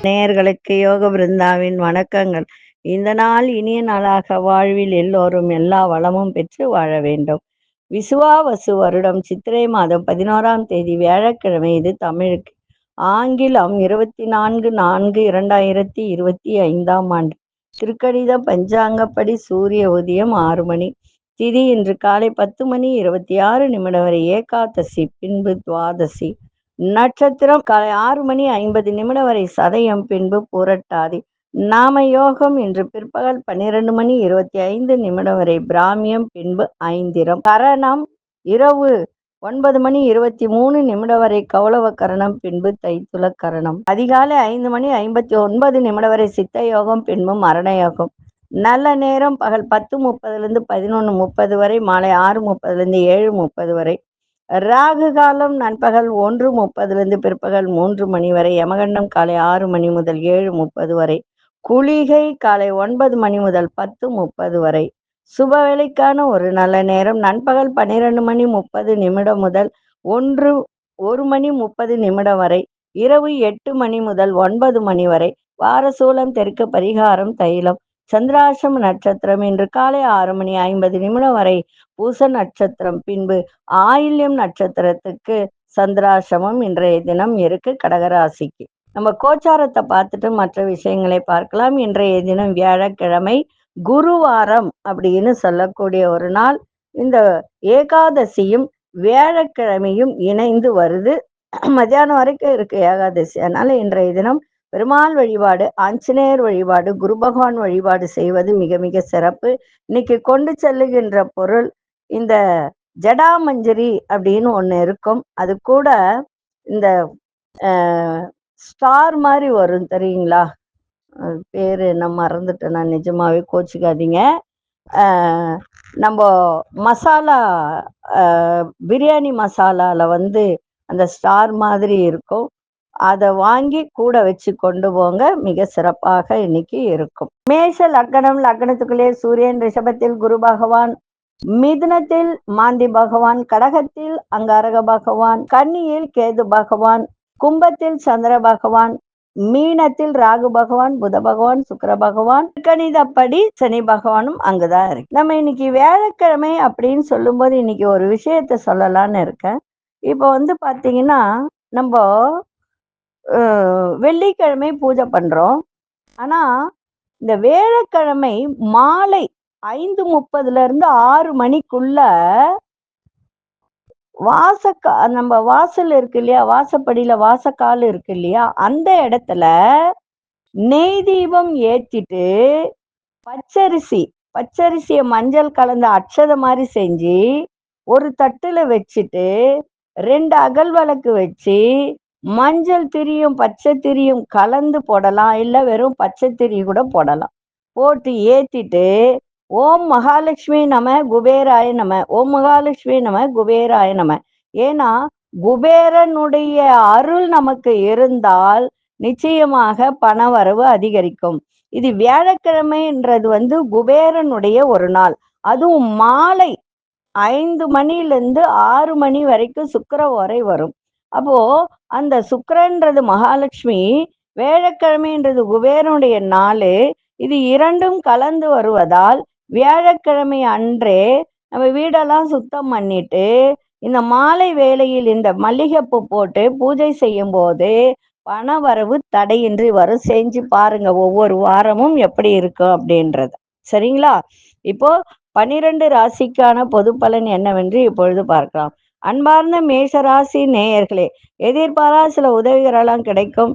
நேயர்களுக்கு யோக பிருந்தாவின் வணக்கங்கள். இந்த நாள் இனிய நாளாக வாழ்வில் எல்லோரும் எல்லா வளமும் பெற்று வாழ வேண்டும். விசுவாவசு வருடம் சித்திரை மாதம் 11ஆம் தேதி வியாழக்கிழமை. இது தமிழுக்கு. ஆங்கிலம் 24/4/2025ஆம் ஆண்டு. திருக்கணிதம் பஞ்சாங்கப்படி சூரிய உதயம் 6 மணி. திதி இன்று காலை 10:26 வரை ஏகாதசி, பின்பு துவாதசி. நட்சத்திரம் காலை 6:50 வரை சதயம், பின்பு பூரட்டாதி. நாம யோகம் இன்று பிற்பகல் 12:25 வரை பிராமியம், பின்பு ஐந்திரம். கரணம் இரவு 9:23 வரை கௌளவ கரணம், பின்பு தைத்துல கரணம். அதிகாலை 5:59 வரை சித்த யோகம், பின்பு மரண யோகம். நல்ல நேரம் பகல் 10:30 11:30 வரை, மாலை 6:30 7:30 வரை. ராகு காலம் நண்பகல் 1:30 பிற்பகல் 3 மணி வரை. யமகண்டம் காலை 6 மணி முதல் 7:30 வரை. குளிகை காலை 9 மணி முதல் 10:30 வரை. சுப வேளைக்கான ஒரு நல்ல நேரம் நண்பகல் 12:30 முதல் 1:30 வரை. இரவு 8 மணி முதல் 9 மணி வரை. வாரசூலம் தெற்கு. பரிகாரம் தைலம். சந்திராசிரம நட்சத்திரம் இன்று காலை 6:50 வரை பூச நட்சத்திரம், பின்பு ஆயில்யம் நட்சத்திரத்துக்கு சந்திராசிரமம் இன்றைய தினம் இருக்கு கடகராசிக்கு. நம்ம கோச்சாரத்தை பார்த்துட்டு மற்ற விஷயங்களை பார்க்கலாம். இன்றைய தினம் வியாழக்கிழமை, குருவாரம் அப்படின்னு சொல்லக்கூடிய ஒரு நாள். இந்த ஏகாதசியும் வியாழக்கிழமையும் இணைந்து வருது. மத்தியானம் வரைக்கும் இருக்கு ஏகாதசி. அதனால இன்றைய தினம் பெருமாள் வழிபாடு, ஆஞ்சநேயர் வழிபாடு, குரு பகவான் வழிபாடு செய்வது மிக மிக சிறப்பு. இன்னைக்கு கொண்டு செல்லுகின்ற பொருள் இந்த ஜடாமஞ்சரி அப்படின்னு ஒண்ணு இருக்கும். அது கூட இந்த ஸ்டார் மாதிரி வரும், தெரியுங்களா? பேரு நான் மறந்துட்டேன், நான் நிஜமாவே கோச்சிக்காதீங்க. நம்ம மசாலா, பிரியாணி மசாலால அந்த ஸ்டார் மாதிரி இருக்கும். அதை வாங்கி கூட வச்சு கொண்டு போங்க, மிக சிறப்பாக இன்னைக்கு இருக்கும். மேஷ லக்னம், லக்னத்துக்குள்ளே சூரியன், ரிஷபத்தில் குரு பகவான், மிதுனத்தில் மாந்தி பகவான், கடகத்தில் அங்காரக பகவான், கன்னியில் கேது பகவான், கும்பத்தில் சந்திர பகவான், மீனத்தில் ராகு பகவான், புத பகவான், சுக்கிர பகவான், கணிதப்படி சனி பகவானும் அங்குதான் இருக்கு. நம்ம இன்னைக்கு வியாழக்கிழமை அப்படின்னு சொல்லும் போது இன்னைக்கு ஒரு விஷயத்த சொல்லலான்னு இருக்கேன். இப்போ பாத்தீங்கன்னா, நம்ம வெள்ளிக்கிழமை பூஜை பண்றோம். ஆனா இந்த வியாழக்கிழமை மாலை 5:30 6 மணிக்குள்ள நம்ம வாசல் இருக்கு இல்லையா, வாசப்படியில வாசக்கால் இருக்கு இல்லையா, அந்த இடத்துல நெய் தீபம் ஏத்திட்டு பச்சரிசிய மஞ்சள் கலந்த அட்சதை மாதிரி செஞ்சு ஒரு தட்டுல வச்சுட்டு 2 அகல் விளக்கு வச்சு மஞ்சள் திரியும் பச்சை திரியும் கலந்து போடலாம், இல்ல வெறும் பச்சை திரி கூட போடலாம். போட்டு ஏத்திட்டு ஓம் மகாலட்சுமி நம குபேராய நம, ஓம் மகாலட்சுமி நம குபேராய நம. ஏன்னா குபேரனுடைய அருள் நமக்கு இருந்தால் நிச்சயமாக பணவரவு அதிகரிக்கும். இது வியாழக்கிழமைன்றது குபேரனுடைய ஒரு நாள். அதுவும் மாலை 5 மணிலிருந்து 6 மணி வரைக்கும் சுக்கிர ஓரை வரும். அப்போ அந்த சுக்கிரன்றது மகாலட்சுமி, வியாழக்கிழமைன்றது குபேரனுடைய நாள். இது இரண்டும் கலந்து வருவதால் வியாழக்கிழமை அன்றே நம்ம வீடெல்லாம் சுத்தம் பண்ணிட்டு இந்த மாலை வேளையில் இந்த மல்லிகைப்பூ போட்டு பூஜை செய்யும் போது பண வரவு தடையின்றி வரும். செஞ்சு பாருங்க, ஒவ்வொரு வாரமும் எப்படி இருக்கும் அப்படின்றது. சரிங்களா? இப்போ 12 ராசிக்கான பொது பலன் என்னவென்று இப்பொழுது பார்க்கலாம். அன்பார்ந்த மேஷராசி நேயர்களே, எதிர்பாரா சில உதவிகளெல்லாம் கிடைக்கும்.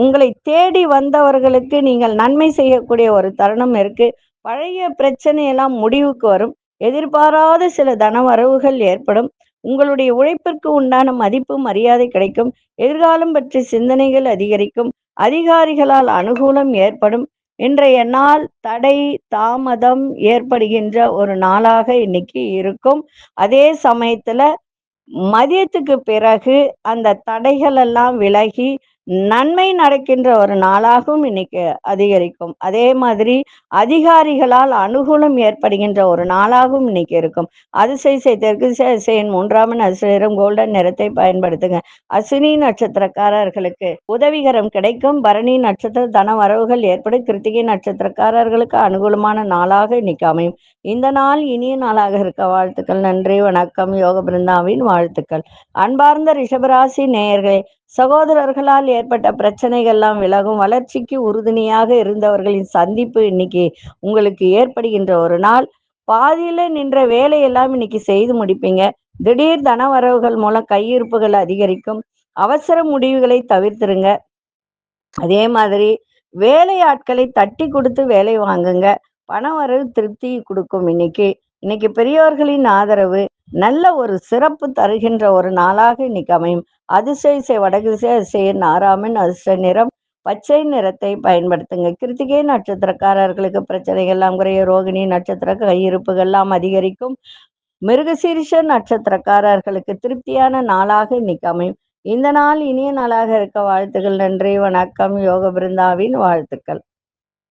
உங்களை தேடி வந்தவர்களுக்கு நீங்கள் நன்மை செய்யக்கூடிய ஒரு தருணம் இருக்கு. பழைய பிரச்சனையெல்லாம் முடிவுக்கு வரும். எதிர்பாராத சில தனவரவுகள் ஏற்படும். உங்களுடைய உழைப்பிற்கு உண்டான மதிப்பு மரியாதை கிடைக்கும். எதிர்காலம் பற்றி சிந்தனைகள் அதிகரிக்கும். அதிகாரிகளால் அனுகூலம் ஏற்படும். இன்றைய நாள் தடை தாமதம் ஏற்படுகின்ற ஒரு நாளாக இன்னைக்கு இருக்கும். அதே சமயத்துல மதியத்துக்கு பிறகு அந்த தடைகள் எல்லாம் விலகி நன்மை நடக்கின்ற ஒரு நாளாகவும் இன்னைக்கு அதிகரிக்கும். அதே மாதிரி அதிகாரிகளால் அனுகூலம் ஏற்படுகின்ற ஒரு நாளாகவும் இன்னைக்கு இருக்கும். அதிசய தெற்கு திசையின் 3ஆம் எண் அதிர்ஷ்ட நிறம் கோல்டன் நிறத்தை பயன்படுத்துங்க. அஸ்வினி நட்சத்திரக்காரர்களுக்கு உதவிகரம் கிடைக்கும். பரணி நட்சத்திர தன வரவுகள் ஏற்படும். கிருத்திகை நட்சத்திரக்காரர்களுக்கு அனுகூலமான நாளாக இன்னைக்கு அமையும். இந்த நாள் இனிய நாளாக இருக்க வாழ்த்துக்கள். நன்றி, வணக்கம். யோக பிருந்தாவின் வாழ்த்துக்கள். அன்பார்ந்த ரிஷபராசி நேயர்களே, சகோதரர்களால் ஏற்பட்ட பிரச்சனைகள்லாம் விலகும். வளர்ச்சிக்கு உறுதுணையாக இருந்தவர்களின் சந்திப்பு இன்னைக்கு உங்களுக்கு ஏற்படுகின்ற ஒரு நாள். பாதியில நின்ற வேலையெல்லாம் இன்னைக்கு செய்து முடிப்பீங்க. திடீர் தன வரவுகள் மூலம் கையிருப்புகள் அதிகரிக்கும். அவசர முடிவுகளை தவிர்த்துருங்க. அதே மாதிரி வேலையாட்களை தட்டி கொடுத்து வேலை வாங்குங்க. பண வரவு திருப்தி கொடுக்கும். இன்னைக்கு பெரியவர்களின் ஆதரவு நல்ல ஒரு சிறப்பு தருகின்ற ஒரு நாளாக இன்னைக்கு அமையும். அதிசய வடகு திசை 6ஆம் எண் அதிர்ஷ்ட நிறம் பச்சை நிறத்தை பயன்படுத்துங்க. கிருத்திகை நட்சத்திரக்காரர்களுக்கு பிரச்சனைகள் எல்லாம் குறைய. ரோகிணி நட்சத்திர கையிருப்புகள்லாம் அதிகரிக்கும். மிருகசீரிஷ நட்சத்திரக்காரர்களுக்கு திருப்தியான நாளாக இன்னைக்கு அமையும். இந்த நாள் இனிய நாளாக இருக்க வாழ்த்துக்கள். நன்றி, வணக்கம். யோக பிருந்தாவின் வாழ்த்துக்கள்.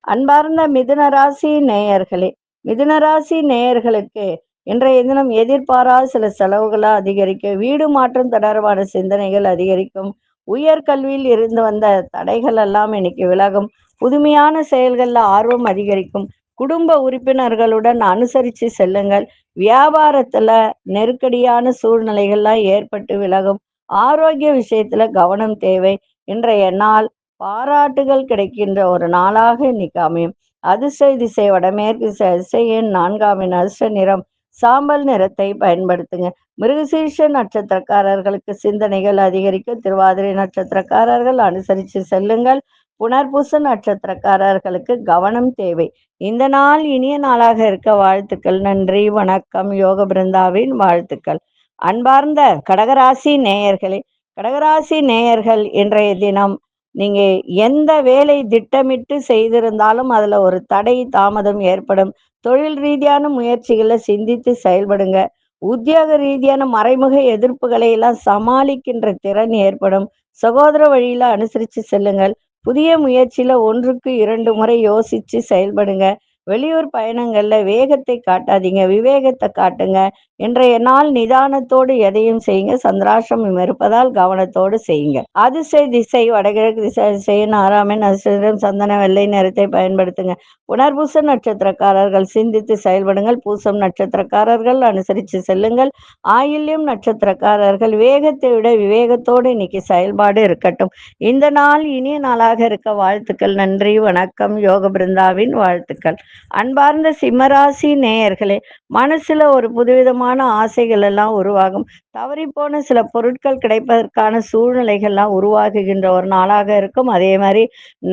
அன்பார்ந்த மிதுனராசி நேயர்களே, மிதுனராசி நேயர்களுக்கு இன்றைய தினம் எதிர்பாராத சில செலவுகளா அதிகரிக்கும். வீடு மாற்றம் தொடர்பான சிந்தனைகள் அதிகரிக்கும். உயர்கல்வியில் இருந்து வந்த தடைகள் எல்லாம் இன்னைக்கு விலகும். புதுமையான செயல்கள்ல ஆர்வம் அதிகரிக்கும். குடும்ப உறுப்பினர்களுடன் அனுசரித்து செல்லுங்கள். வியாபாரத்துல நெருக்கடியான சூழ்நிலைகள்லாம் ஏற்பட்டு விலகும். ஆரோக்கிய விஷயத்துல கவனம் தேவை. இன்றைய நாள் பாராட்டுகள் கிடைக்கின்ற ஒரு நாளாக இன்னைக்கு அமையும். அதிர்ஷ்ட திசை வடமேற்கு திசை 4ஆம் எண் அதிர்ஷ்ட நிறம் சாம்பல் நிறத்தை பயன்படுத்துங்க. மிருகசீர்ஷ நட்சத்திரக்காரர்களுக்கு சிந்தனைகள் அதிகரிக்கும். திருவாதிரை நட்சத்திரக்காரர்கள் அனுசரித்து செல்லுங்கள். புனர்பூச நட்சத்திரக்காரர்களுக்கு கவனம் தேவை. இந்த நாள் இனிய நாளாக இருக்க வாழ்த்துக்கள். நன்றி, வணக்கம். யோக பிருந்தாவின் வாழ்த்துக்கள். அன்பார்ந்த கடகராசி நேயர்களே, கடகராசி நேயர்கள் இன்றைய தினம் நீங்க எந்த வேலை திட்டமிட்டு செய்திருந்தாலும் அதுல ஒரு தடை தாமதம் ஏற்படும். தொழில் ரீதியான முயற்சிகளை சிந்தித்து செயல்படுங்க. உத்தியோக ரீதியான மறைமுக எதிர்ப்புகளை எல்லாம் சமாளிக்கின்ற திறன் ஏற்படும். சகோதர வழியில அனுசரித்து செல்லுங்கள். புதிய முயற்சியில 1க்கு 2 முறை யோசிச்சு செயல்படுங்க. வெளியூர் பயணங்கள்ல வேகத்தை காட்டாதீங்க, விவேகத்தை காட்டுங்க. இன்றைய நாள் நிதானத்தோடு எதையும் செய்யுங்க. சந்திராஷ்டிரமம் இருப்பதால் கவனத்தோடு செய்யுங்க. அதிசய திசை வடகிழக்கு திசை 6ஆம் எண் அதிர்ஷ்டம் சந்தன வெள்ளை நிறத்தை பயன்படுத்துங்க. புனர்பூச நட்சத்திரக்காரர்கள் சிந்தித்து செயல்படுங்கள். பூசம் நட்சத்திரக்காரர்கள் அனுசரித்து செல்லுங்கள். ஆயில்யம் நட்சத்திரக்காரர்கள் வேகத்தை விட விவேகத்தோடு இன்னைக்கு செயல்பாடு இருக்கட்டும். இந்த நாள் இனிய நாளாக இருக்க வாழ்த்துக்கள். நன்றி, வணக்கம். யோக பிருந்தாவின் வாழ்த்துக்கள். அன்பார்ந்த சிம்மராசி நேயர்களே, மனசுல ஒரு புதுவிதமான ஆசைகள் எல்லாம் உருவாகும். தவறிப்போன சில பொருட்கள் கிடைப்பதற்கான சூழ்நிலைகள்லாம் உருவாகுகின்ற ஒரு நாளாக இருக்கும். அதே மாதிரி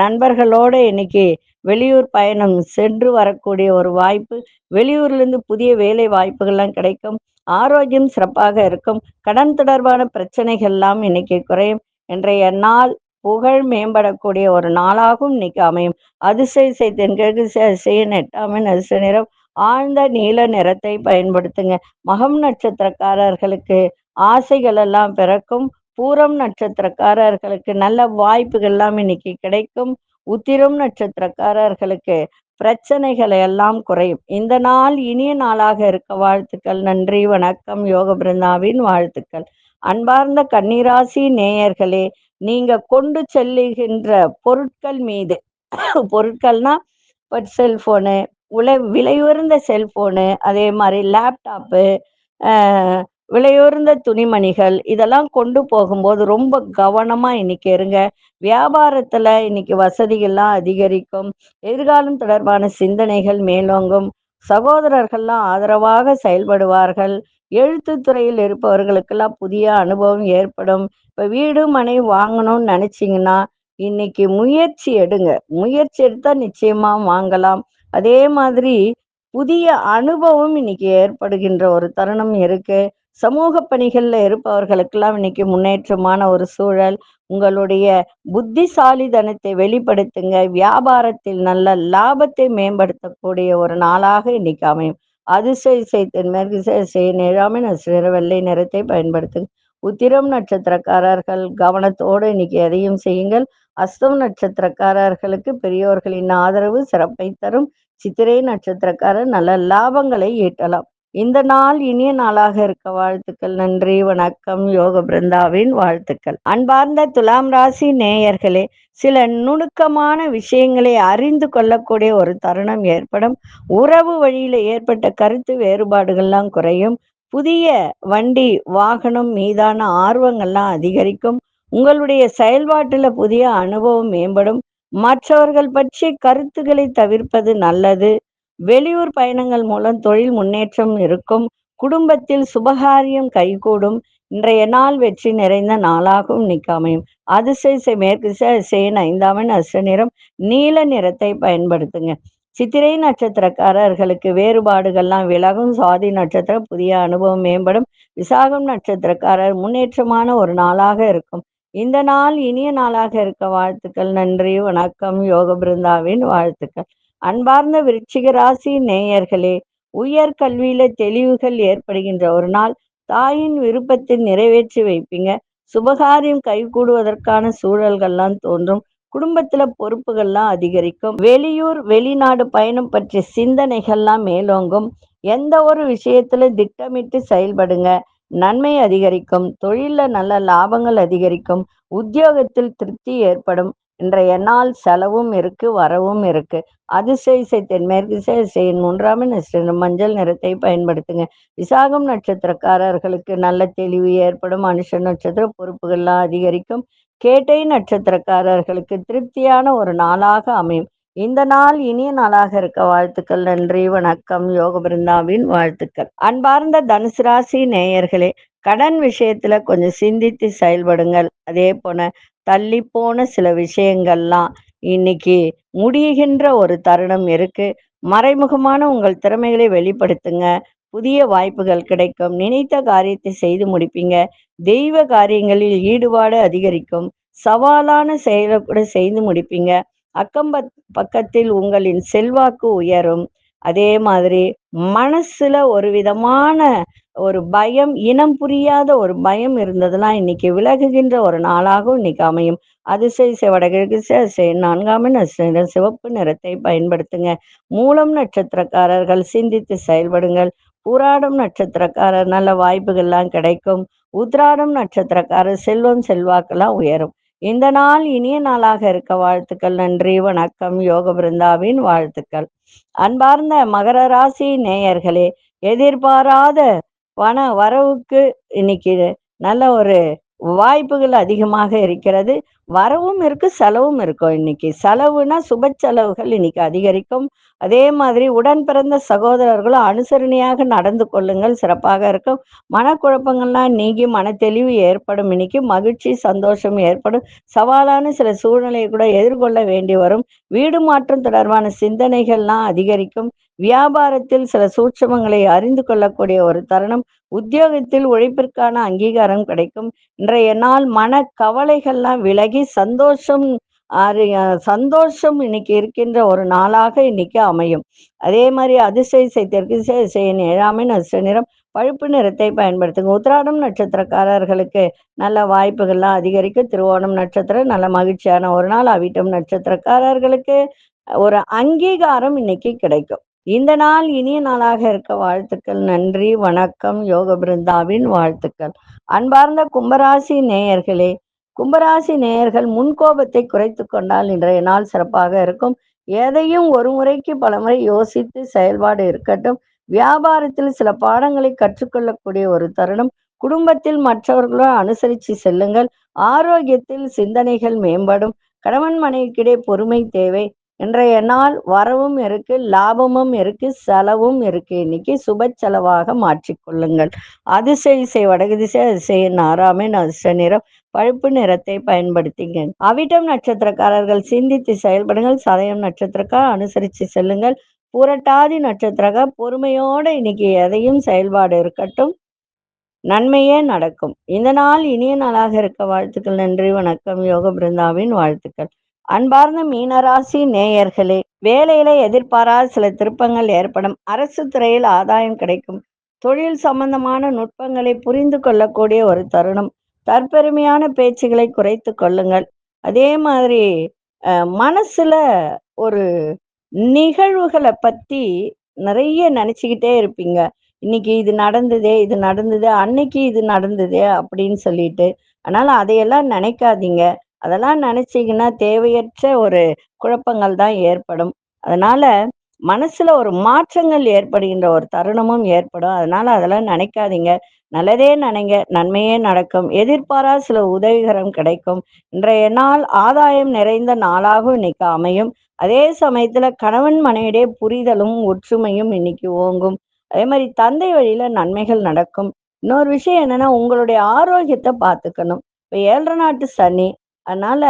நண்பர்களோட இன்னைக்கு வெளியூர் பயணம் சென்று வரக்கூடிய ஒரு வாய்ப்பு. வெளியூர்லேருந்து புதிய வேலை வாய்ப்புகள்லாம் கிடைக்கும். ஆரோக்கியம் சிறப்பாக இருக்கும். கடன் தொடர்பான பிரச்சனைகள் எல்லாம் இன்னைக்கு குறையும். இன்றைய நாள் புகழ் மேம்படக்கூடிய ஒரு நாளாகவும் இன்னைக்கு அமையும். அதிசய தென்கிழக்கு திசை 8ஆம் எண் அதிர்ஷ்ட நிறம் ஆழ்ந்த நீல நிறத்தை பயன்படுத்துங்க. மகம் நட்சத்திரக்காரர்களுக்கு ஆசைகள் எல்லாம் பிறக்கும். பூரம் நட்சத்திரக்காரர்களுக்கு நல்ல வாய்ப்புகள் எல்லாம் இன்னைக்கு கிடைக்கும். உத்திரம் நட்சத்திரக்காரர்களுக்கு பிரச்சனைகளை எல்லாம் குறையும். இந்த நாள் இனிய நாளாக இருக்க வாழ்த்துக்கள். நன்றி, வணக்கம். யோக பிருந்தாவின் வாழ்த்துக்கள். அன்பார்ந்த கன்னிராசி நேயர்களே, நீங்க கொண்டு செல்லுகின்ற பொருட்கள் மீது பொருட்கள்னா இப்போ செல்போனு, விலையுயர்ந்த செல்போனு, அதே மாதிரி லேப்டாப்பு, விலையுயர்ந்த துணிமணிகள் இதெல்லாம் கொண்டு போகும்போது ரொம்ப கவனமா இன்னைக்கு இருங்க. வியாபாரத்துல இன்னைக்கு வசதிகள்லாம் அதிகரிக்கும். எதிர்காலம் தொடர்பான சிந்தனைகள் மேலோங்கும். சகோதரர்கள்லாம் ஆதரவாக செயல்படுவார்கள். எழுத்துத்துறையில் இருப்பவர்களுக்கெல்லாம் புதிய அனுபவம் ஏற்படும். இப்போ வீடு மனை வாங்கணும்னு நினைச்சிங்கன்னா இன்னைக்கு முயற்சி எடுங்க. முயற்சி எடுத்தா நிச்சயமா வாங்கலாம். அதே மாதிரி புதிய அனுபவம் இன்னைக்கு ஏற்படுகின்ற ஒரு தருணம் இருக்கு. சமூக பணிகள்ல இருப்பவர்களுக்கெல்லாம் இன்னைக்கு முன்னேற்றமான ஒரு சூழல். உங்களுடைய புத்திசாலித்தனத்தை வெளிப்படுத்துங்க. வியாபாரத்தில் நல்ல லாபத்தை மேம்படுத்தக்கூடிய ஒரு நாளாக இன்னைக்கு அமையும். அதிசய தென்மேற்கு திசை 7ஆம் எண் வெள்ளை நிறத்தை பயன்படுத்துங்க. உத்திரம் நட்சத்திரக்காரர்கள் கவனத்தோடு இன்னைக்கு எதையும் செய்யுங்கள். அஸ்தம் நட்சத்திரக்காரர்களுக்கு பெரியோர்களின் ஆதரவு சிறப்பை தரும். சித்திரை நட்சத்திரக்காரர் நல்ல லாபங்களை ஈட்டலாம். இந்த நாள் இனிய நாளாக இருக்க வாழ்த்துக்கள். நன்றி, வணக்கம். யோக பிருந்தாவின் வாழ்த்துக்கள். அன்பார்ந்த துலாம் ராசி நேயர்களே, சில நுணுக்கமான விஷயங்களை அறிந்து கொள்ளக்கூடிய ஒரு தருணம் ஏற்படும். உறவு வழியில ஏற்பட்ட கருத்து வேறுபாடுகள்லாம் குறையும். புதிய வண்டி வாகனம் மீதான ஆர்வங்கள்லாம் அதிகரிக்கும். உங்களுடைய செயல்பாட்டுல புதிய அனுபவம் மேம்படும். மற்றவர்கள் பற்றி கருத்துக்களை தவிர்ப்பது நல்லது. வெளியூர் பயணங்கள் மூலம் தொழில் முன்னேற்றம் இருக்கும். குடும்பத்தில் சுபகாரியம் கைகூடும். இன்றைய நாள் வெற்றி நிறைந்த நாளாகவும் இன்னைக்கு அமையும். அதிசய மேற்கு திசையின் 5ஆம் எண் அஸ்த நிறம் நீல நிறத்தை பயன்படுத்துங்க. சித்திரை நட்சத்திரக்காரர்களுக்கு வேறுபாடுகள்லாம் விலகும். சுவாதி நட்சத்திரம் புதிய அனுபவம் மேம்படும். விசாகம் நட்சத்திரக்காரர் முன்னேற்றமான ஒரு நாளாக இருக்கும். இந்த நாள் இனிய நாளாக இருக்க வாழ்த்துக்கள். நன்றி, வணக்கம். யோக பிருந்தாவின் வாழ்த்துக்கள். அன்பார்ந்த விருச்சிக ராசி நேயர்களே, உயர் கல்வியில தெளிவுகள் ஏற்படுகின்ற ஒரு நாள். தாயின் விருப்பத்தை நிறைவேற்றி வைப்பீங்க. சுபகாரியம் கைகூடுவதற்கான சூழல்கள்லாம் தோன்றும். குடும்பத்துல பொறுப்புகள்லாம் அதிகரிக்கும். வெளியூர் வெளிநாடு பயணம் பற்றிய சிந்தனைகள்லாம் மேலோங்கும். எந்த ஒரு விஷயத்துல திட்டமிட்டு செயல்படுங்க. நன்மை அதிகரிக்கும். தொழில நல்ல லாபங்கள் அதிகரிக்கும். உத்தியோகத்தில் திருப்தி ஏற்படும். இன்றைய நாள் செலவும் இருக்கு, வரவும் இருக்கு. அதிசய தென்மேற்கு திசையின் 3ஆம் எண் மஞ்சள் நிறத்தை பயன்படுத்துங்க. விசாகம் நட்சத்திரக்காரர்களுக்கு நல்ல தெளிவு ஏற்படும். அனுஷ நட்சத்திர பொறுப்புகள்லாம் அதிகரிக்கும். கேட்டை நட்சத்திரக்காரர்களுக்கு திருப்தியான ஒரு நாளாக அமையும். இந்த நாள் இனிய நாளாக இருக்க வாழ்த்துக்கள். நன்றி, வணக்கம். யோக பிருந்தாவின் வாழ்த்துக்கள். அன்பார்ந்த தனுசு ராசி நேயர்களே, கடன் விஷயத்துல கொஞ்சம் சிந்தித்து செயல்படுங்கள். அதே போல தள்ளி போன சில விஷயங்கள்லாம் இன்னைக்கு முடிகின்ற ஒரு தருணம் இருக்கு. மறைமுகமான உங்கள் திறமைகளை வெளிப்படுத்துங்க. புதிய வாய்ப்புகள் கிடைக்கும். நினைத்த காரியத்தை செய்து முடிப்பீங்க. தெய்வ காரியங்களில் ஈடுபாடு அதிகரிக்கும். சவாலான செயலை கூட செய்து முடிப்பீங்க. அக்கம் பக்கத்தில் உங்களின் செல்வாக்கு உயரும். அதே மாதிரி மனசுல ஒரு விதமான ஒரு பயம், இனம் புரியாத ஒரு பயம் இருந்ததெல்லாம் இன்னைக்கு விலகுகின்ற ஒரு நாளாகவும் இன்னைக்கு அமையும். அதிசய வடகிழக்கு 4ஆம் எண் சிவப்பு நிறத்தை பயன்படுத்துங்க. மூலம் நட்சத்திரக்காரர்கள் சிந்தித்து செயல்படுங்கள். பூராடம் நட்சத்திரக்காரர் நல்ல வாய்ப்புகள்லாம் கிடைக்கும். உத்ராடம் நட்சத்திரக்காரர் செல்வம் செல்வாக்கெல்லாம் உயரும். இந்த நாள் இனிய நாளாக இருக்க வாழ்த்துக்கள். நன்றி, வணக்கம். யோக பிருந்தாவின் வாழ்த்துக்கள். அன்பார்ந்த மகர ராசி நேயர்களே, எதிர்பாராத பண வரவுக்கு இன்னைக்கு நல்ல ஒரு வாய்ப்புகள் அதிகமாக இருக்கிறது. வரவும் இருக்கு, செலவும் இருக்கும். இன்னைக்கு செலவுனா சுப செலவுகள் இன்னைக்கு அதிகரிக்கும். அதே மாதிரி உடன் பிறந்த சகோதரர்களும் அனுசரணையாக நடந்து கொள்ளுங்கள், சிறப்பாக இருக்கும். மனக்குழப்பங்கள்லாம் நீங்கி மன தெளிவு ஏற்படும். இன்னைக்கு மகிழ்ச்சி சந்தோஷம் ஏற்படும். சவாலான சில சூழ்நிலையை கூட எதிர்கொள்ள வேண்டி வரும். வீடு மாற்றம் தொடர்பான சிந்தனைகள்லாம் அதிகரிக்கும். வியாபாரத்தில் சில சூட்சமங்களை அறிந்து கொள்ளக்கூடிய ஒரு தருணம். உத்தியோகத்தில் உழைப்பிற்கான அங்கீகாரம் கிடைக்கும். இன்றைய நாள் மன கவலைகள்லாம் விலகி சந்தோஷம் இன்னைக்கு இருக்கின்ற ஒரு நாளாக இன்னைக்கு அமையும். அதே மாதிரி அதிசய தெற்கு திசையின் 7ஆம் எண் அஸ்த நிறம் பழுப்பு நிறத்தை பயன்படுத்துங்க. உத்திராடம் நட்சத்திரக்காரர்களுக்கு நல்ல வாய்ப்புகள்லாம் அதிகரிக்கும். திருவோணம் நட்சத்திரம் நல்ல மகிழ்ச்சியான ஒரு நாள். அவிட்டம் நட்சத்திரக்காரர்களுக்கு ஒரு அங்கீகாரம் இன்னைக்கு கிடைக்கும். இந்த நாள் இனிய நாளாக இருக்க வாழ்த்துக்கள். நன்றி, வணக்கம். யோக பிருந்தாவின் வாழ்த்துக்கள். அன்பார்ந்த கும்பராசி நேயர்களே, கும்பராசி நேயர்கள் முன்கோபத்தை குறைத்து கொண்டால் இன்றைய நாள் சிறப்பாக இருக்கும். எதையும் ஒரு முறைக்கு பலமுறை யோசித்து செயல்பாடு இருக்கட்டும். வியாபாரத்தில் சில பாடங்களை கற்றுக்கொள்ளக்கூடிய ஒரு தருணம். குடும்பத்தில் மற்றவர்களுடன் அனுசரித்து செல்லுங்கள். ஆரோக்கியத்தில் சிந்தனைகள் மேம்படும். கணவன் மனைவிக்கிடையே பொறுமை தேவை. இன்றைய நாள் வரவும் இருக்கு, லாபமும் இருக்கு, செலவும் இருக்கு. இன்னைக்கு சுப செலவாக மாற்றிக்கொள்ளுங்கள். அதிசய வடகு திசை அதிசயின் 6ஆம் எண் அஸ்த நிறம் பழுப்பு நிறத்தை பயன்படுத்திங்க. அவிட்டம் நட்சத்திரக்காரர்கள் சிந்தித்து செயல்படுங்கள். சதயம் நட்சத்திரக்கார் அனுசரித்து செல்லுங்கள். புரட்டாதி நட்சத்திரக்கார் பொறுமையோட இன்னைக்கு எதையும் செயல்பாடு இருக்கட்டும், நன்மையே நடக்கும். இந்த நாள் இனிய நாளாக இருக்க வாழ்த்துக்கள். நன்றி, வணக்கம். யோக பிருந்தாவின் வாழ்த்துக்கள். அன்பார்ந்த மீனராசி நேயர்களே, வேலையில எதிர்பாராத சில திருப்பங்கள் ஏற்படும். அரசு துறையில் ஆதாயம் கிடைக்கும். தொழில் சம்பந்தமான நுட்பங்களை புரிந்து கொள்ளக்கூடிய ஒரு தருணம். தற்பெருமையான பேச்சுகளை குறைத்து கொள்ளுங்கள். அதே மாதிரி மனசுல ஒரு நிகழ்வுகள பத்தி நிறைய நினைச்சுக்கிட்டே இருப்பீங்க. இன்னைக்கு இது நடந்ததே, இது நடந்தது, அன்னைக்கு இது நடந்ததே அப்படின்னு சொல்லிட்டு. அதனால அதையெல்லாம் நினைக்காதீங்க. அதெல்லாம் நினைச்சீங்கன்னா தேவையற்ற ஒரு குழப்பங்கள் தான் ஏற்படும். அதனால மனசுல ஒரு மாற்றங்கள் ஏற்படுகின்ற ஒரு தருணமும் ஏற்படும். அதனால அதெல்லாம் நினைக்காதீங்க. நல்லதே நினைங்க, நன்மையே நடக்கும். எதிர்பாராத சில உதவிகரம் கிடைக்கும். இன்றைய நாள் ஆதாயம் நிறைந்த நாளாகவும் இன்னைக்கு அமையும். அதே சமயத்துல கணவன் மனைவியிடையே புரிதலும் ஒற்றுமையும் இன்னைக்கு ஓங்கும். அதே மாதிரி தந்தை வழியில நன்மைகள் நடக்கும். இன்னொரு விஷயம் என்னன்னா, உங்களுடைய ஆரோக்கியத்தை பார்த்துக்கணும். இப்ப 7 நாட்டு சனி. அதனால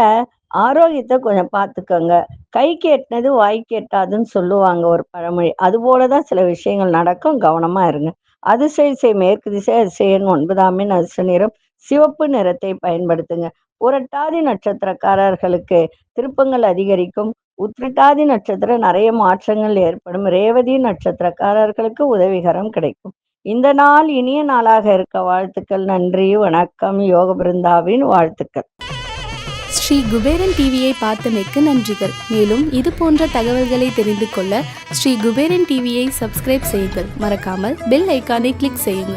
ஆரோக்கியத்தை கொஞ்சம் பார்த்துக்கோங்க. கைக்கு எட்டினது வாய்க்கு எட்டாதுன்னு சொல்லுவாங்க ஒரு பழமொழி. அதுபோலதான் சில விஷயங்கள் நடக்கும். கவனமா இருங்க. அதிசய மேற்கு திசை அதிசயன் 9ஆம் எண் அதிர்ஷ்ட நிறம் சிவப்பு நிறத்தை பயன்படுத்துங்க. புரட்டாதி நட்சத்திரக்காரர்களுக்கு திருப்பங்கள் அதிகரிக்கும். உத்திரட்டாதி நட்சத்திரம் நிறைய மாற்றங்கள் ஏற்படும். ரேவதி நட்சத்திரக்காரர்களுக்கு உதவிகரம் கிடைக்கும். இந்த நாள் இனிய நாளாக இருக்க வாழ்த்துக்கள். நன்றி, வணக்கம். யோக பிருந்தாவின் வாழ்த்துக்கள். ஸ்ரீ குபேரன் டிவியை பார்த்தமைக்கு நன்றிகள். மேலும் இது போன்ற தகவல்களை தெரிந்து கொள்ள ஸ்ரீ குபேரன் டிவியை சப்ஸ்கிரைப் செய்யுங்கள். மறக்காமல் பெல் ஐக்கானை கிளிக் செய்யுங்கள்.